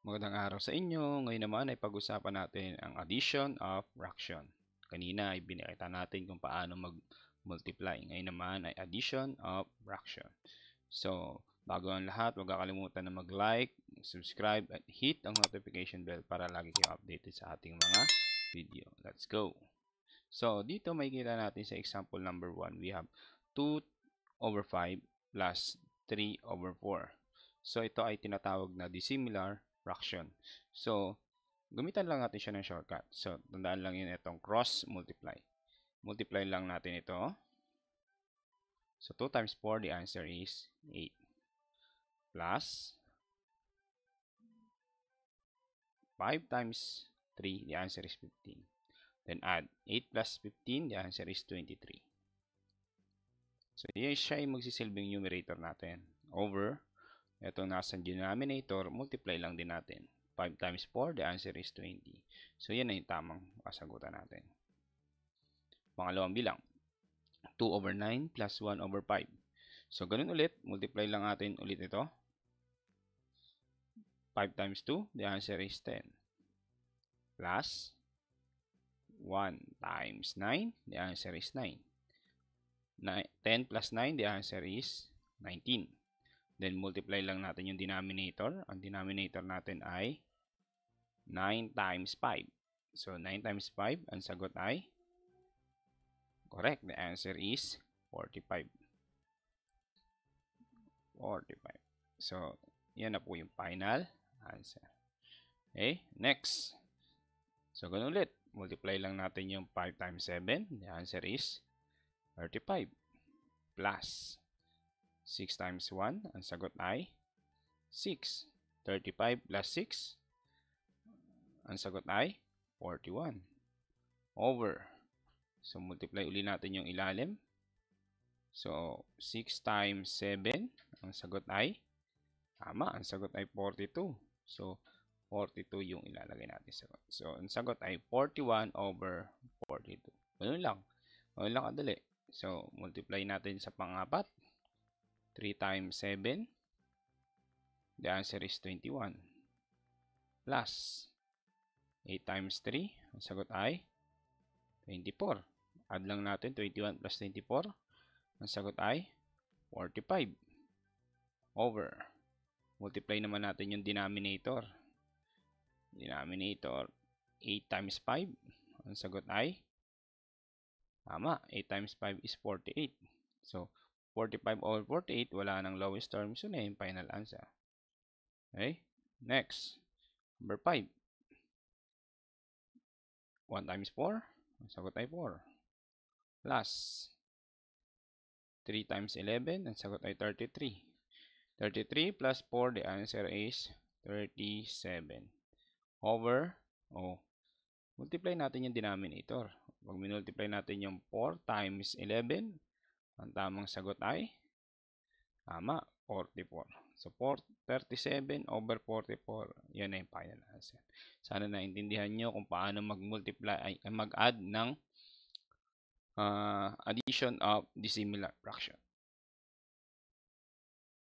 Magandang araw sa inyo. Ngayon naman ay pag-usapan natin ang addition of fraction. Kanina ay binakita natin kung paano mag-multiply. Ngayon naman ay addition of fraction. So, bago ang lahat, huwag kakalimutan na mag-like, subscribe, at hit ang notification bell para lagi kayo updated sa ating mga video. Let's go! So, dito makikita natin sa example number 1, we have 2 over 5 plus 3 over 4. So, ito ay tinatawag na dissimilar fraction. So, gamitan lang natin siya ng shortcut. So, tandaan lang yun itong cross multiply. Multiply lang natin ito. So, 2 times 4, the answer is 8. Plus 5 times 3, the answer is 15. Then add 8 plus 15, the answer is 23. So, yun siya yung magsisilbing numerator natin. Over, ito nasa denominator, multiply lang din natin. 5 times 4, the answer is 20. So, yan na yung tamang kasagutan natin. Pangalawang bilang, 2 over 9 plus 1 over 5. So, ganun ulit, multiply lang natin ulit ito. 5 times 2, the answer is 10. Plus 1 times 9, the answer is 9. 10 plus 9, the answer is 19. Then, multiply lang natin yung denominator. Ang denominator natin ay 9 times 5. So, 9 times 5, ang sagot ay correct. The answer is 45. 45. So, yan na po yung final answer. Okay, next. So, ganun ulit. Multiply lang natin yung 5 times 7. The answer is 35. Plus 6 times 1. Ang sagot ay 6. 35 plus 6. Ang sagot ay 41. Over. So, multiply uli natin yung ilalim. So, 6 times 7. Ang sagot ay tama. Ang sagot ay 42. So, 42 yung ilalagay natin sa sagot. So, ang sagot ay 41 over 42. Ganun lang. Ganun lang kadali. So, multiply natin sa pang-apat. 3 times 7. The answer is 21. Plus 8 times 3. Ang sagot ay 24. Add lang natin 21 plus 24. Ang sagot ay 45. Over. Multiply naman natin yung denominator. Denominator, 8 times 5. Ang sagot ay tama. 8 times 5 is 48. So, 45 over 48, wala nang lowest term. So, na yung final answer. Okay? Next. Number 5. 1 times 4. Ang sagot ay 4. Plus 3 times 11. Ang sagot ay 33. 33 plus 4, the answer is 37. Over, multiply natin yung denominator. Pag minultiply natin yung 4 times 11, ang tamang sagot ay tama, 44. So, 37 over 44, yan na yung final answer. Sana naintindihan nyo kung paano mag-multiply, mag-add ng addition of dissimilar fraction.